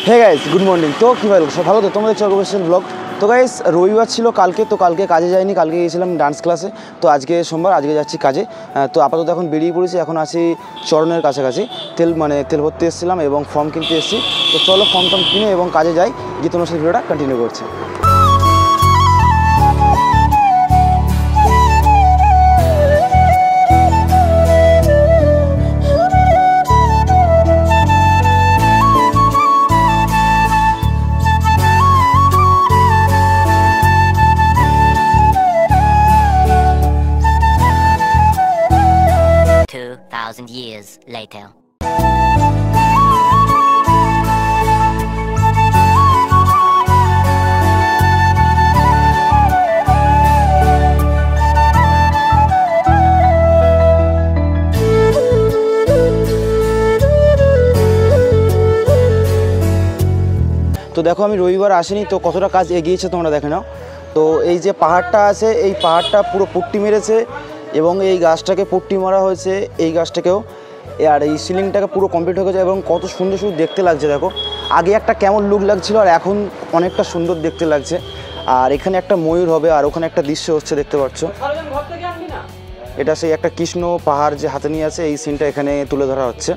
Hey guys, good morning. তো কী ভালো সব ভালো তো? তোমরা দেখছো অবশ্যই ব্লগ। তো গাইস, রবিবার ছিল কালকে, তো কালকে কাজে যাইনি, কালকে গিয়েছিলাম ডান্স ক্লাসে। তো আজকে সোমবার, আজকে যাচ্ছি কাজে। তো আপাতত এখন বেরিয়ে পড়েছি, এখন আছি চরণের কাছাকাছি। তেল ভরতে এসেছিলাম এবং ফর্ম কিনতে এসেছি। তো চলো ফর্ম টর্ম কিনে এবং কাজে যাই, গিয়ে তোমার সাথে ভিডিওটা কন্টিনিউ করছি। Years later. তো দেখো, আমি রবিবার আসিনি, তো কতটা কাজ এগিয়েছে তোমরা দেখে নাও। তো এই যে পাহাড়টা আছে, এই পাহাড়টা পুরো পট্টি মেরেছে এবং এই গাছটাকে পট্টি মারা হয়েছে, এই গাছটাকেও, আর এই সিলিংটাকে পুরো কমপ্লিট হয়ে গেছে এবং কত সুন্দর সুন্দর দেখতে লাগছে। দেখো, আগে একটা কেমন লুক লাগছিল আর এখন অনেকটা সুন্দর দেখতে লাগছে। আর এখানে একটা ময়ূর হবে আর ওখানে একটা দৃশ্য হচ্ছে, দেখতে পাচ্ছ। এটা সেই একটা কৃষ্ণ পাহাড় যে হাতে নিয়ে আছে, এই সিনটা এখানে তুলে ধরা হচ্ছে।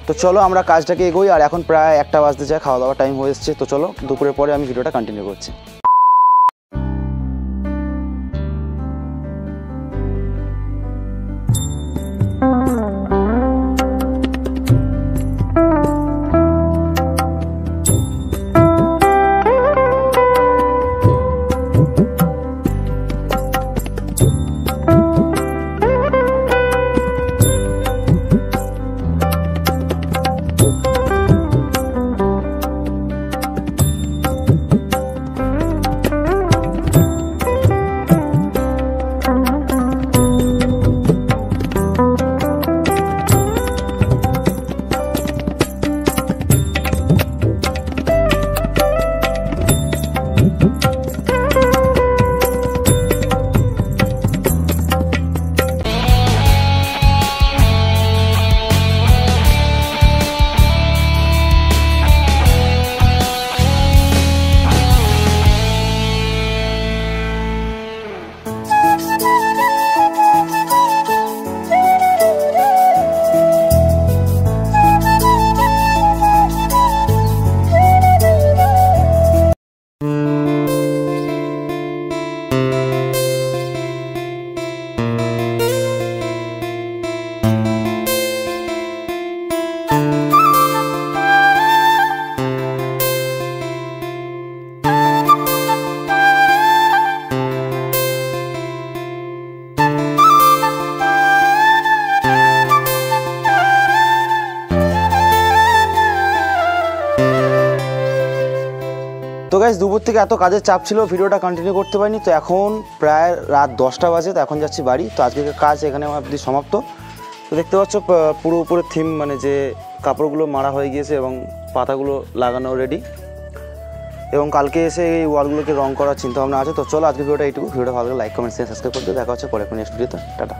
তো চলো আমরা কাজটাকে এগোই, আর এখন প্রায় 1টা বাজতে যায়, খাওয়া দাওয়ার টাইম হয়ে এসছে। তো চলো, দুপুরের পরে আমি ভিডিওটা কন্টিনিউ করছি। তো গাইস, দুপুর থেকে এত কাজের চাপ ছিল, ভিডিওটা কন্টিনিউ করতে পারিনি। তো এখন প্রায় রাত 10টা বাজে, তো এখন যাচ্ছি বাড়ি। তো আজকে কাজ এখানে আমার সমাপ্ত। তো দেখতে পাচ্ছ পুরো উপরে থিম, মানে যে কাপড়গুলো মারা হয়ে গিয়েছে এবং পাতাগুলো লাগানো রেডি, এবং কালকে এসে এই ওয়ালগুলোকে রং করার চিন্তা ভাবনা আছে। তো চলো আজকে ভিডিওটা এইটুকু। ভিডিওটা ভালো লাগলে লাইক, কমেন্ট, শেয়ার, সাবস্ক্রাইব করতে। দেখা হচ্ছে পরে কোনো নেক্সট ভিডিওতে। টাটা।